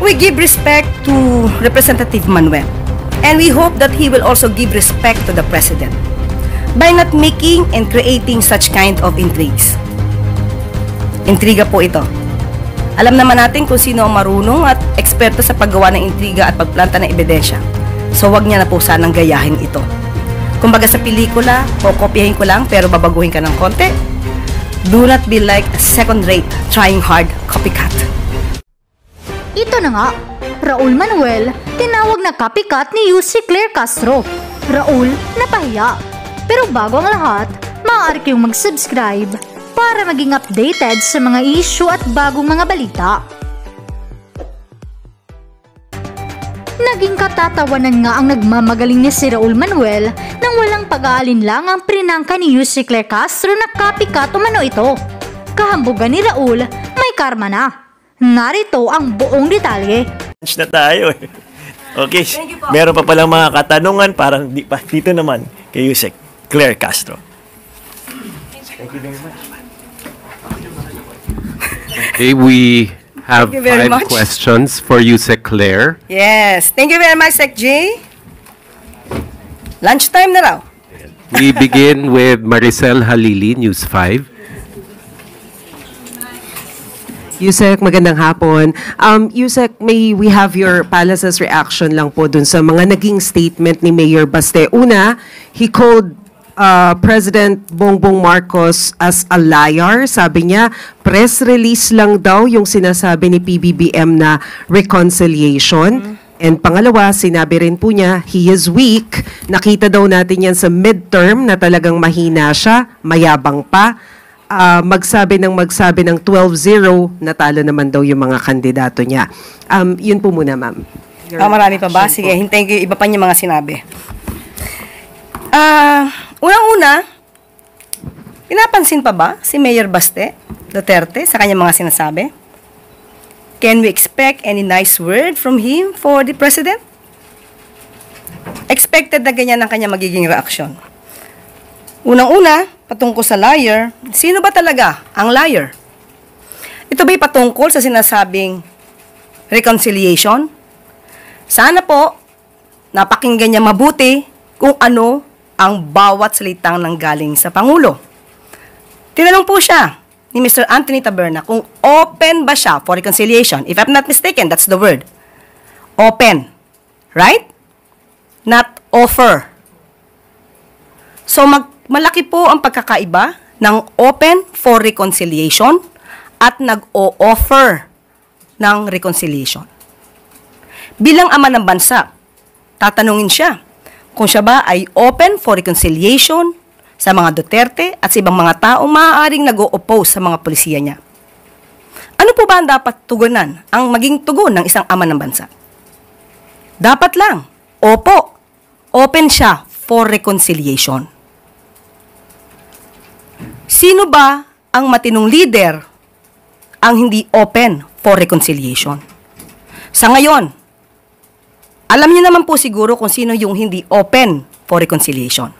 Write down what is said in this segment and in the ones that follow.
We give respect to Representative Manuel, and we hope that he will also give respect to the President by not making and creating such kind of intrigues. Intriga po ito. Alam naman natin kung sino ang marunong at eksperto sa paggawa ng intriga at pagplanta ng ebidensya. So wag niya na po sanang gayahin ito. Kumbaga sa pelikula, kopyahin ko lang pero babaguhin ka ng konti. Do not be like a second-rate, trying hard copycat. Ito na nga, Raul Manuel, tinawag na copycat ni Yussi Claire Castro. Raul, napahiya. Pero bago ang lahat, maaari kayong mag-subscribe para maging updated sa mga issue at bagong mga balita. Naging katatawanan nga ang nagmamagaling ni si Raul Manuel nang walang pag-aalinlangang prinangka ni Yussi Claire Castro na copycat umano ito. Kahambugan ni Raul, may karma na. Narito ang buong detalye. Na tayo eh. Okay, meron pa palang mga katanungan parang dito naman kay Yussi Claire Castro. Thank you very much. Okay, we have 5 questions for Yussi Claire. Yes, thank you very much, Sec J. Lunchtime na raw. We begin with Maricel Halili, News 5. Yusek, magandang hapon. Yusek, may we have your palace's reaction lang po dun sa mga naging statement ni Mayor Baste. Una, he called President Bongbong Marcos as a liar. Sabi niya, press release lang daw yung sinasabi ni PBBM na reconciliation. And pangalawa, sinabi rin po niya, he is weak. Nakita daw natin yan sa midterm na talagang mahina siya, mayabang pa. Magsabi ng 12-0, natalo naman daw yung mga kandidato niya. Yun po muna, ma'am. Marami pa ba? Sige, hintayin ko yung iba pa niya mga sinabi. Unang-una, pinapansin pa ba si Mayor Baste Duterte sa kanyang mga sinasabi? Can we expect any nice word from him for the President? Expected na ganyan ang kanyang magiging reaksyon. Unang-una, patungkol sa liar, sino ba talaga ang liar? Ito ba'y patungkol sa sinasabing reconciliation? Sana po, napakinggan niya mabuti kung ano ang bawat salitang nanggaling sa Pangulo. Tinanong po siya ni Mr. Anthony Taberna kung open ba siya for reconciliation. If I'm not mistaken, that's the word. Open. Right? Not offer. So, malaki po ang pagkakaiba ng open for reconciliation at nag-o-offer ng reconciliation. Bilang ama ng bansa, tatanungin siya kung siya ba ay open for reconciliation sa mga Duterte at sa ibang mga taong maaaring nag-o-oppose sa mga polisiya niya. Ano po ba ang dapat tugunan, ang maging tugon ng isang ama ng bansa? Dapat lang, opo, open siya for reconciliation. Sino ba ang matinong leader ang hindi open for reconciliation? Sa ngayon, alam niyo naman po siguro kung sino yung hindi open for reconciliation.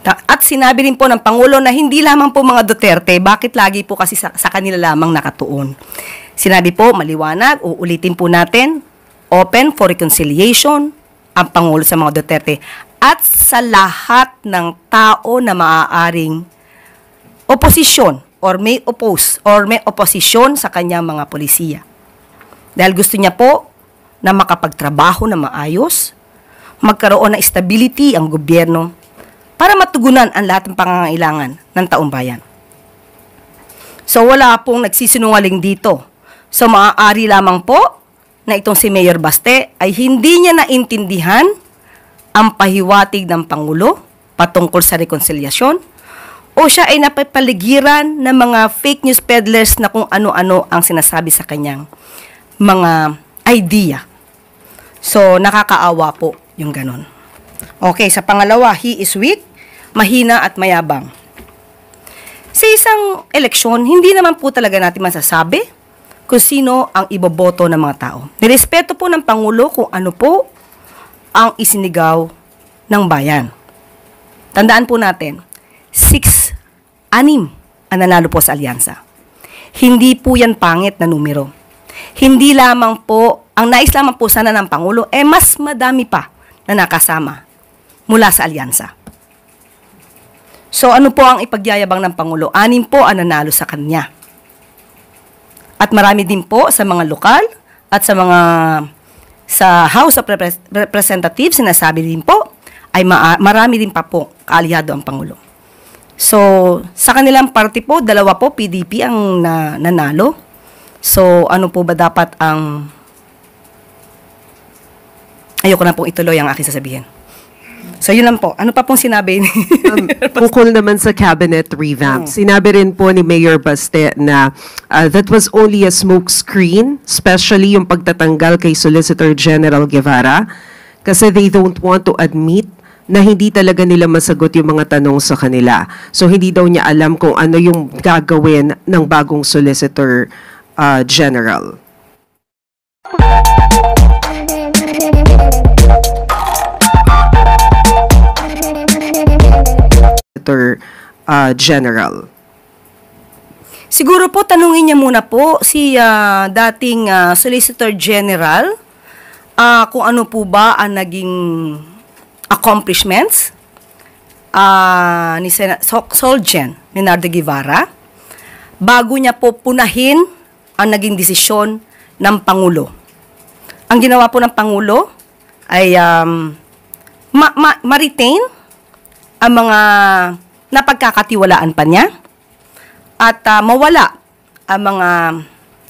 At sinabi rin po ng Pangulo na hindi lamang po mga Duterte, bakit lagi po kasi sa kanila lamang nakatuon. Sinabi po, maliwanag, uulitin po natin, open for reconciliation ang Pangulo sa mga Duterte at sa lahat ng tao na maaaring oposisyon or may oppose or may oposisyon sa kanyang mga polisiya. Dahil gusto niya po na makapagtrabaho na maayos, magkaroon ng stability ang gobyerno para matugunan ang lahat ng pangangailangan ng taong bayan. So wala pong nagsisinungaling dito. So maaari lamang po na itong si Mayor Baste ay hindi niya naintindihan ang pahiwatig ng Pangulo patungkol sa rekonsilyasyon o siya ay napapaligiran ng mga fake news peddlers na kung ano-ano ang sinasabi sa kanyang mga idea. So, nakakaawa po yung ganun. Okay, sa pangalawa, he is weak, mahina at mayabang. Sa isang eleksyon, hindi naman po talaga natin masasabi kung sino ang iboboto ng mga tao. Nirespeto po ng Pangulo kung ano po ang isinigaw ng bayan. Tandaan po natin, 6-6 ang nanalo po sa alyansa. Hindi po yan pangit na numero. Hindi lamang po, ang nais lamang po sana ng Pangulo, mas madami pa na nakasama mula sa alyansa. So ano po ang ipagyayabang ng Pangulo? 6 po ang nanalo sa kanya. At marami din po sa mga lokal at sa House of Representatives, sinasabi din po, ay marami din pa po kaalyado ang Pangulo. So, sa kanilang party po, 2 po, PDP ang nanalo. So, ano po ba dapat ang... Ayoko na pong ituloy ang aking sasabihin. So, yun lang po. Ano pa pong sinabi? Ukol naman sa cabinet revamp, sinabi rin po ni Mayor Baste na that was only a smoke screen, especially yung pagtatanggal kay Solicitor General Guevara, kasi they don't want to admit na hindi talaga nila masagot yung mga tanong sa kanila. So, hindi daw niya alam kung ano yung gagawin ng bagong Solicitor General. General. Siguro po, tanungin niya muna po si dating Solicitor General kung ano po ba ang naging accomplishments ni Solgen Leonardo Guevara bago niya po punahin ang naging desisyon ng Pangulo. Ang ginawa po ng Pangulo ay ma-retain ang mga napagkakatiwalaan pa niya at mawala ang mga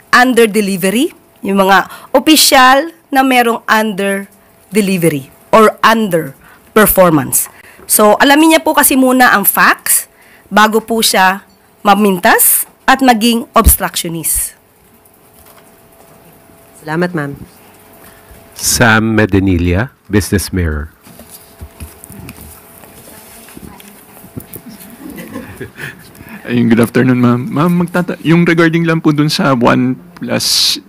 under-delivery, yung mga opisyal na merong under-delivery or under-performance. So, alamin niya po kasi muna ang facts bago po siya mamintas at maging obstructionist. Salamat, ma'am. Sam Medinilla, Business Mirror. Good afternoon, ma'am. Ma'am, yung regarding lang po dun sa 1+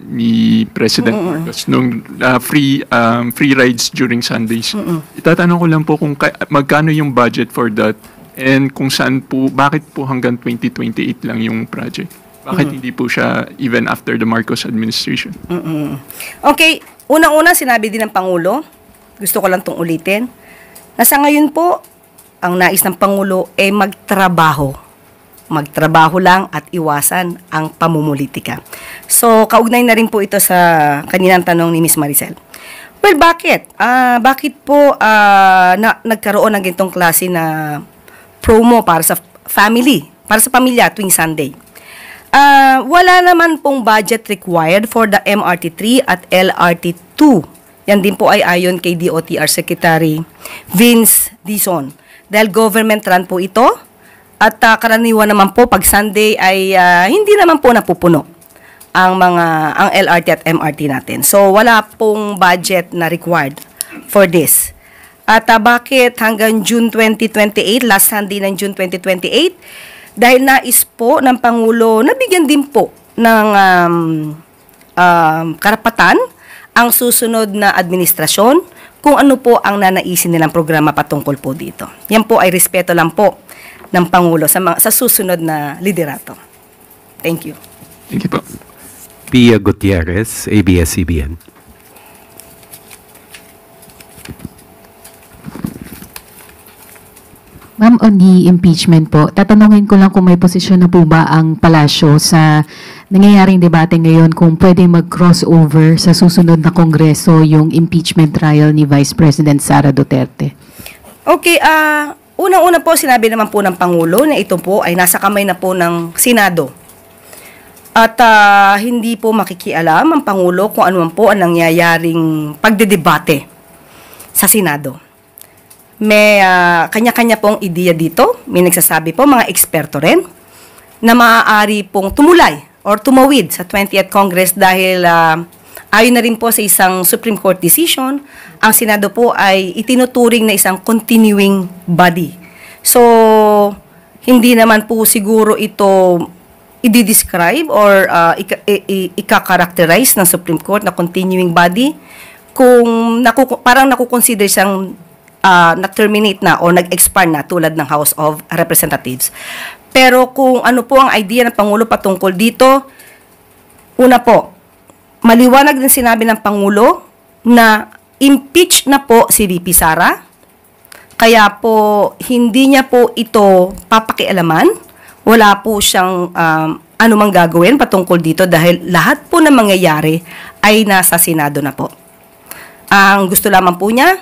ni President Marcos, nung free rides during Sundays. Itatanong ko lang po kung magkano yung budget for that and kung saan po, bakit po hanggang 2028 lang yung project? Bakit hindi po siya even after the Marcos administration? Okay, unang-una sinabi din ng Pangulo, gusto ko lang itong ulitin, na sa ngayon po, ang nais ng Pangulo ay magtrabaho. Magtrabaho lang at iwasan ang pamumulitika. So, kaugnay na rin po ito sa kaninang tanong ni Ms. Maricel. Well, bakit? Bakit po nagkaroon ng ganitong klase na promo para sa family, para sa pamilya tuwing Sunday? Wala naman pong budget required for the MRT3 at LRT2. Yan din po ay ayon kay DOTR Secretary Vince Dizon. Dahil government run po ito, at karaniwan naman po pag Sunday ay hindi naman po napupuno ang LRT at MRT natin. So wala pong budget na required for this. At bakit hanggang June 2028, last Sunday ng June 2028? Dahil nais po ng Pangulo, nabigyan din po ng karapatan ang susunod na administrasyon kung ano po ang nanaisin nilang programa patungkol po dito. Yan po ay respeto lang po ng Pangulo sa susunod na liderato. Thank you. Thank you po. Pia Gutierrez, ABS-CBN. Ma'am, on the impeachment po, tatanungin ko lang kung may posisyon na po ba ang palasyo sa nangyayaring debate ngayon kung pwede mag-crossover sa susunod na kongreso yung impeachment trial ni Vice President Sara Duterte. Okay, unang-una po, sinabi naman po ng Pangulo na ito po ay nasa kamay na po ng Senado. At hindi po makikialam ang Pangulo kung ano man po ang nangyayaring pagdedebate sa Senado. May kanya-kanya pong ideya dito. May nagsasabi po, mga eksperto rin, na maaari pong tumulay or tumawid sa 20th Congress dahil ayon na rin po sa isang Supreme Court decision, ang Senado po ay itinuturing na isang continuing body. So, hindi naman po siguro ito i-describe or ika-characterize ng Supreme Court na continuing body kung parang nakukonsider siyang na-terminate na o nag-expire na tulad ng House of Representatives. Pero kung ano po ang idea ng Pangulo patungkol dito, una po, maliwanag din sinabi ng Pangulo na impeach na po si VP Sara. Kaya po, hindi niya po ito papakialaman. Wala po siyang anumang gagawin patungkol dito dahil lahat po na mangyayari ay nasa Senado na po. Ang gusto lamang po niya,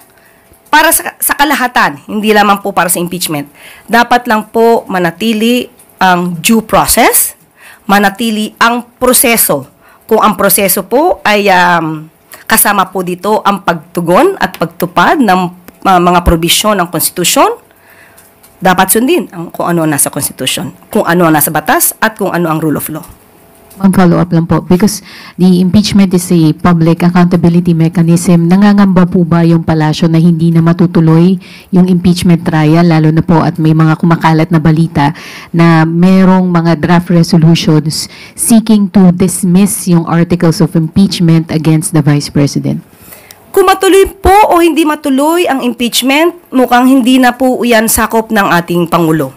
para sa kalahatan, hindi lamang po para sa impeachment, dapat lang po manatili ang due process, manatili ang proseso. Kung ang proseso po ay kasama po dito ang pagtugon at pagtupad ng mga probisyon ng konstitusyon, dapat sundin kung ano ang nasa konstitusyon, kung ano ang nasa batas, at kung ano ang rule of law. One follow-up lang po, because the impeachment is a public accountability mechanism. Nangangamba po ba yung palasyo na hindi na matutuloy yung impeachment trial, lalo na po at may mga kumakalat na balita na merong mga draft resolutions seeking to dismiss yung articles of impeachment against the Vice President? Kung matuloy po o hindi matuloy ang impeachment, mukhang hindi na po yan sakop ng ating Pangulo.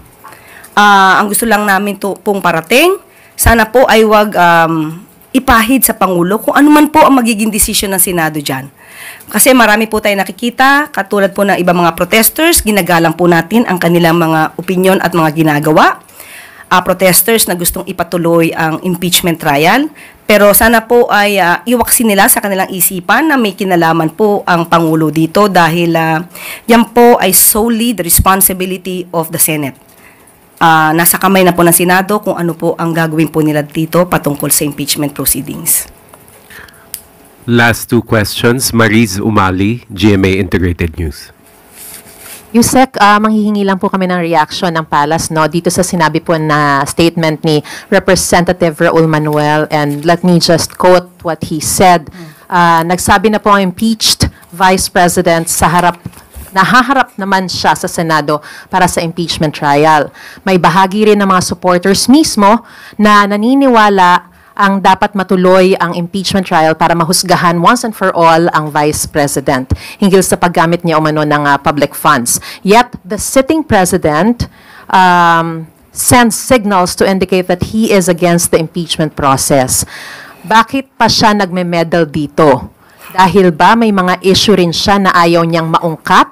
Ang gusto lang namin pong parating, sana po ay wag ipahid sa Pangulo kung ano man po ang magiging desisyon ng Senado dyan. Kasi marami po tayo nakikita, katulad po ng ibang mga protesters, ginagalang po natin ang kanilang mga opinion at mga ginagawa. Protesters na gustong ipatuloy ang impeachment trial. Pero sana po ay iwaksin nila sa kanilang isipan na may kinalaman po ang Pangulo dito dahil yan po ay solely the responsibility of the Senate. Nasa kamay na po ng Senado kung ano po ang gagawin po nila dito patungkol sa impeachment proceedings. Last two questions. Mariz Umali, GMA Integrated News. Yusek, manghihingi lang po kami ng reaction ng Palace dito sa sinabi po na statement ni Representative Raul Manuel, and let me just quote what he said. Nagsabi na po ang impeached Vice President nahaharap naman siya sa Senado para sa impeachment trial. May bahagi rin ng mga supporters mismo na naniniwala ang dapat matuloy ang impeachment trial para mahusgahan once and for all ang Vice President hinggil sa paggamit niya umano ng public funds. Yet, the sitting President sends signals to indicate that he is against the impeachment process. Bakit pa siya nagme-meddle dito? Dahil ba may mga issue rin siya na ayaw niyang maungkat?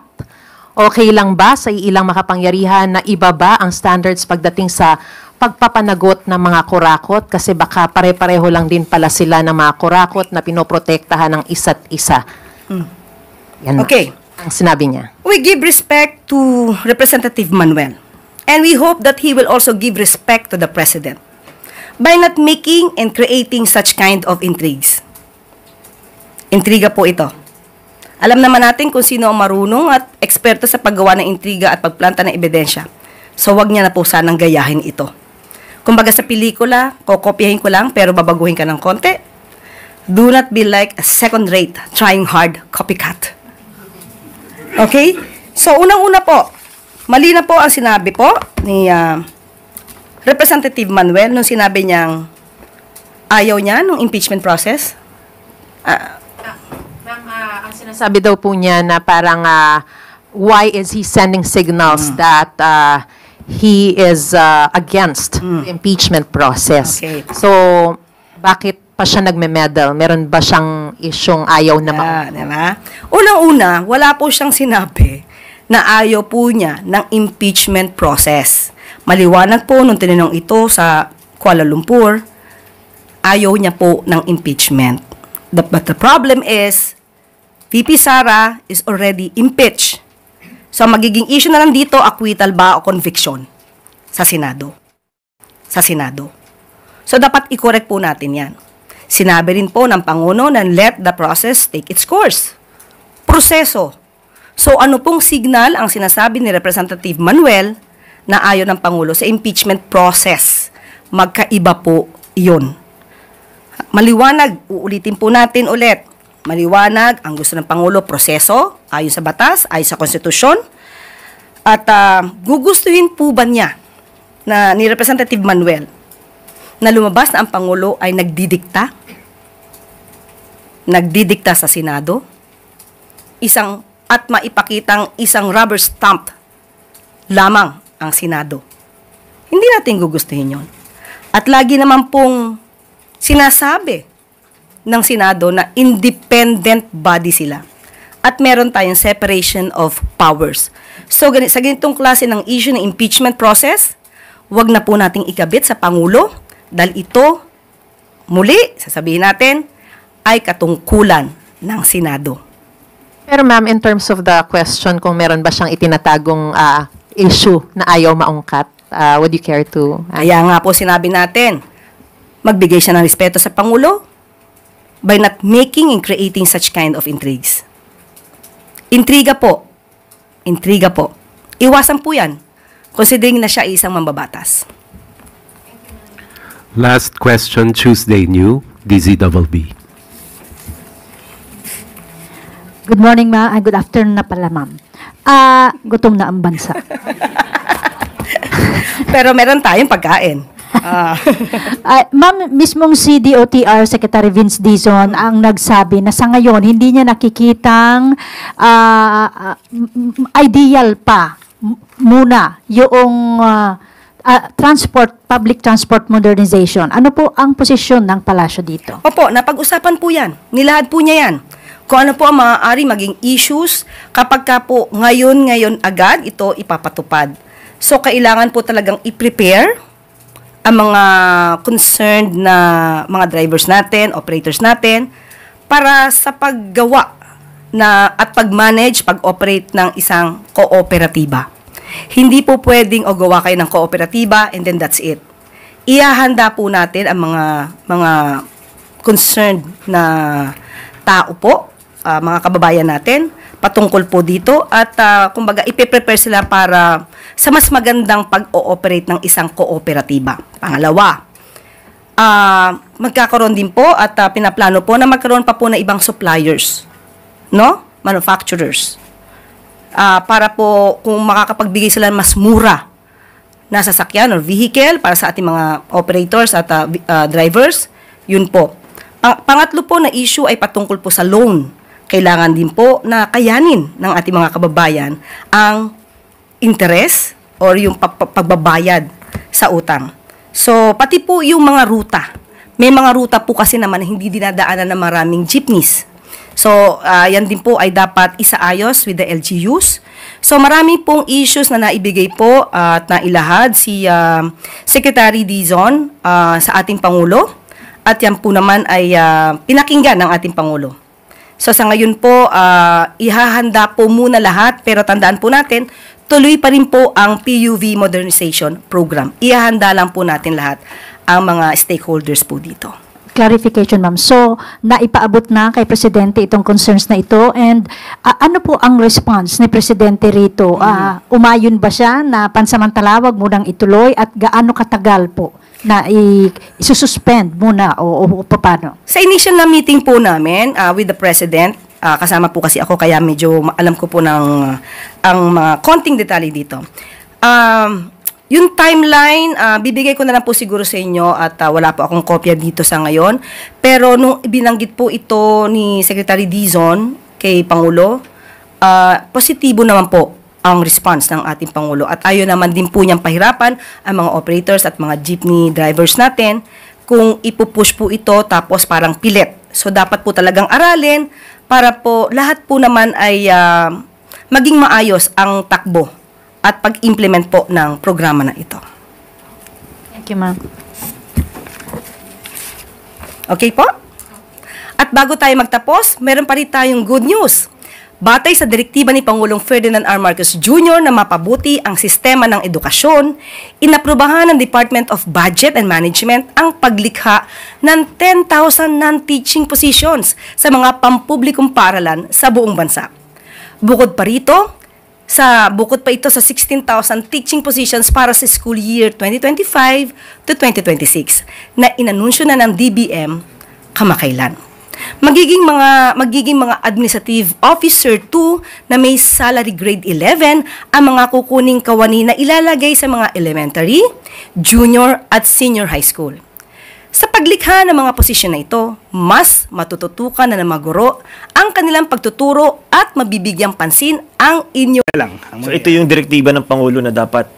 Okay lang ba sa ilang makapangyarihan na ibaba ang standards pagdating sa pagpapanagot ng mga kurakot, kasi baka pare-pareho lang din pala sila ng mga kurakot na pinoprotektahan ng isa't isa. Yan Okay. ang sinabi niya. We give respect to Representative Manuel, and we hope that he will also give respect to the President by not making and creating such kind of intrigues. Intriga po ito. Alam naman natin kung sino ang marunong at eksperto sa paggawa ng intriga at pagplanta ng ebidensya. So wag niya na po sanang gayahin ito. Kumbaga sa pelikula, kokopyahin ko lang pero babaguhin ka ng konti. Do not be like a second-rate, trying hard copycat. Okay? So unang-una po, mali na po ang sinabi po ni Representative Manuel nung sinabi niyang ayaw niya nung impeachment process. Ang sinasabi daw po niya na parang why is he sending signals that he is against the impeachment process. Okay. So, bakit pa siya nagme-meddle? Meron ba siyang isyong ayaw na Diba? Unang-una, wala po siyang sinabi na ayaw po niya ng impeachment process. Maliwanag po nung tinanong ito sa Kuala Lumpur, ayaw niya po ng impeachment. But the problem is, VP Sara is already impeached. So, magiging issue na lang dito, acquittal ba o conviction sa Senado. Sa Senado. So, dapat i-correct po natin yan. Sinabi rin po ng Pangulo na let the process take its course. Proseso. So, ano pong signal ang sinasabi ni Representative Manuel na ayaw ng Pangulo sa impeachment process? Magkaiba po yun. Maliwanag, uulitin po natin ulit. Maliwanag, ang gusto ng Pangulo, proseso, ayon sa batas, ayon sa konstitusyon. At gugustuhin po ba niya na ni Representative Manuel na lumabas na ang Pangulo ay nagdidikta? Nagdidikta sa Senado? At maipakitang isang rubber stamp lamang ang Senado. Hindi natin gugustuhin yon. At lagi naman pong sinasabi ng Senado na independent body sila. At meron tayong separation of powers. So, sa ganitong klase ng issue ng impeachment process, wag na po nating ikabit sa Pangulo dahil ito, muli, sasabihin natin, ay katungkulan ng Senado. Pero ma'am, in terms of the question kung meron ba siyang itinatagong issue na ayaw maungkat, would you care to? Kaya nga po sinabi natin, magbigay siya ng respeto sa Pangulo by not making and creating such kind of intrigues. Intriga po. Intriga po. Iwasan po yan, considering na siya isang mambabatas. Last question, Tuesday New, DZBB. Good morning, ma. Good afternoon na pala, ma'am. Gutom na ang bansa. Pero meron tayong pagkain. Ma'am, mismong CDOTR Secretary Vince Dizon ang nagsabi na sa ngayon hindi niya nakikitang ideal pa muna yung public transport modernization. Ano po ang posisyon ng palasyo dito? Opo, napag-usapan po yan. Nilahad po niya yan. Kung ano po ang maaari maging issues kapag ka po ngayon agad ito ipapatupad. So, kailangan po talagang i-prepare ang mga concerned na mga drivers natin, operators natin, para sa paggawa na at pag-manage, pag-operate ng isang kooperatiba. Hindi po pwedeng gawa kayo ng kooperatiba and then that's it. Ihahanda po natin ang mga concerned na tao po, mga kababayan natin, patungkol po dito at kumbaga ipe-prepare sila para sa mas magandang pag-ooperate ng isang kooperatiba. Pangalawa, magkakaroon din po at pinaplano po na magkaroon pa po ng ibang suppliers, no? Manufacturers. Para po kung makakapagbigay sila mas mura na sasakyan or vehicle para sa ating mga operators at drivers, yun po. Pangatlo po na issue ay patungkol po sa loan. Kailangan din po na kayanin ng ating mga kababayan ang interest or yung pagbabayad sa utang. So, pati po yung mga ruta. May mga ruta po kasi naman na hindi dinadaanan ng maraming jeepneys. So, yan din po ay dapat isaayos with the LGUs. So, marami pong issues na naibigay po at nailahad si Secretary Dizon sa ating Pangulo. At yan po naman ay pinakinggan ng ating Pangulo. So sa ngayon po, ihahanda po muna lahat, pero tandaan po natin, tuloy pa rin po ang PUV Modernization Program. Ihahanda lang po natin lahat ang mga stakeholders po dito. Clarification, ma'am. So, naipaabot na kay Presidente itong concerns na ito and ano po ang response ni Presidente rito? Umayon ba siya na pansamantala wag munang ituloy at gaano katagal po na isususpend muna o paano? Sa initial na meeting po namin with the President, kasama po kasi ako kaya medyo alam ko po ang mga konting detalye dito. Yung timeline, bibigay ko na lang po siguro sa inyo at wala po akong kopya dito sa ngayon. Pero nung binanggit po ito ni Secretary Dizon kay Pangulo, positibo naman po ang response ng ating Pangulo. At ayaw naman din po niyang pahirapan ang mga operators at mga jeepney drivers natin kung ipupush po ito tapos parang pilit. So dapat po talagang aralin para po lahat po naman ay maging maayos ang takbo at pag-implement po ng programa na ito. Thank you, ma'am. Okay po? At bago tayo magtapos, meron pa rin tayong good news. Batay sa direktiba ni Pangulong Ferdinand R. Marcos Jr. na mapabuti ang sistema ng edukasyon, inaprubahan ng Department of Budget and Management ang paglikha ng 10,000 non-teaching positions sa mga pampublikong paaralan sa buong bansa. Bukod pa ito sa 16,000 teaching positions para sa school year 2025 to 2026 na inanunsyo na ng DBM kamakailan. Magiging mga administrative officer 2 na may salary grade 11 ang mga kukuning kawani na ilalagay sa mga elementary, junior at senior high school. Sa paglikha ng mga posisyon na ito, mas matututukan na ng mga guro ang kanilang pagtuturo at mabibigyang pansin ang inyo. So ito yung direktiba ng Pangulo na dapat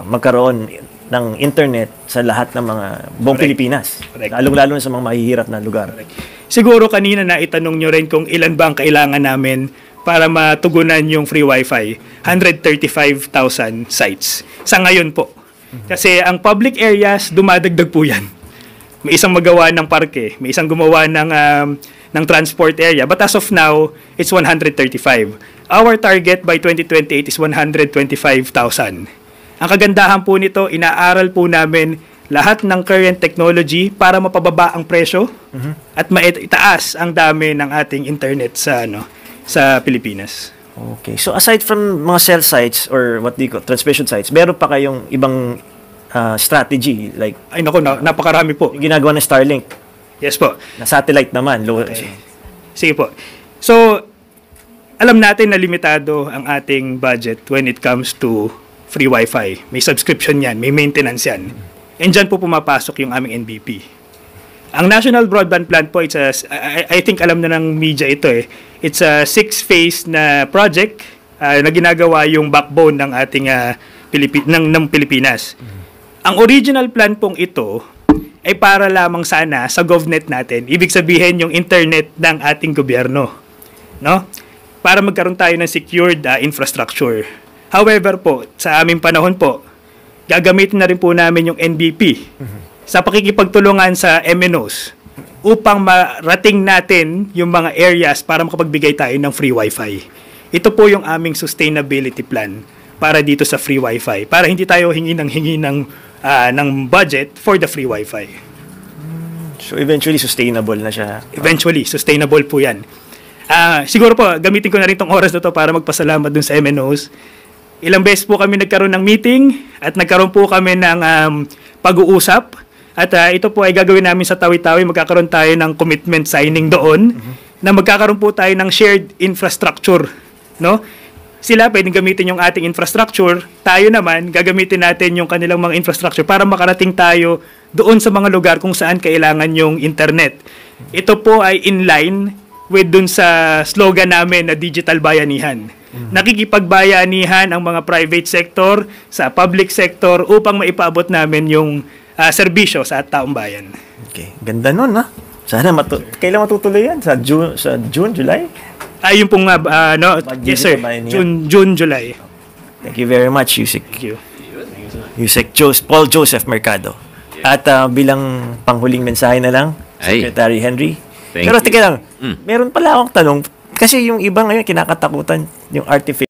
magkaroon ng internet sa lahat ng mga buong Pilipinas. Lalong-lalo na sa mga mahihirap na lugar. siguro kanina na itanong nyo rin kung ilan ba ang kailangan namin para matugunan yung free wifi. 135,000 sites. Sa ngayon po. Kasi ang public areas, dumadagdag po yan. May isang magawa ng parke, may isang gumawa ng transport area. But as of now, it's 135. Our target by 2028 is 125,000. Ang kagandahan po nito, inaaral po namin lahat ng current technology para mapababa ang presyo at maitaas ang dami ng ating internet sa Pilipinas. Okay. So aside from mga cell sites or what do you call transmission sites, meron pa kayong ibang strategy like ay nako, napakarami po. Yung ginagawa ng Starlink. Yes po. Na satellite naman. Okay. Sige po. So alam natin na limitado ang ating budget when it comes to free wifi. May subscription yan, may maintenance yan. And dyan po pumapasok yung aming NBP. Ang National Broadband Plan po, I think alam na ng media ito eh. It's a 6-phase na project na ginagawa yung backbone ng ating ng Pilipinas. Ang original plan pong ito ay para lamang sana sa GovNet natin. Ibig sabihin yung internet ng ating gobyerno. No? Para magkaroon tayo ng secured infrastructure. However po, sa aming panahon po, gagamitin na rin po namin yung NBP sa pakikipagtulungan sa MNOs upang marating natin yung mga areas para makapagbigay tayo ng free wifi. Ito po yung aming sustainability plan para dito sa free wifi, para hindi tayo hingi ng budget for the free wifi. So eventually sustainable na siya. Eventually, sustainable po yan. Siguro po, gamitin ko na rin tong oras na to para magpasalamat dun sa MNOs. Ilang beses po kami nagkaroon ng meeting at nagkaroon po kami ng pag-uusap. At ito po ay gagawin namin sa Tawi-Tawi. Magkakaroon tayo ng commitment signing doon na magkakaroon po tayo ng shared infrastructure. No? Sila pwedeng gamitin yung ating infrastructure. Tayo naman, gagamitin natin yung kanilang mga infrastructure para makarating tayo doon sa mga lugar kung saan kailangan yung internet. Ito po ay in line with dun sa slogan namin na digital bayanihan. Nakikipagbayanihan ang mga private sector sa public sector upang maipaabot namin yung serbisyo sa taong bayan. Okay, ganda nun ha. Sana kailan matutuloy yan? Sa June, July? Yung pong yes sir, June, July. Thank you very much, Yusek. Thank you. Yusek Paul Joseph Mercado. At bilang panghuling mensahe na lang, Secretary Henry. Pero teka lang, meron pala akong tanong. Kasi yung iba ngayon kinakatakutan yung artificial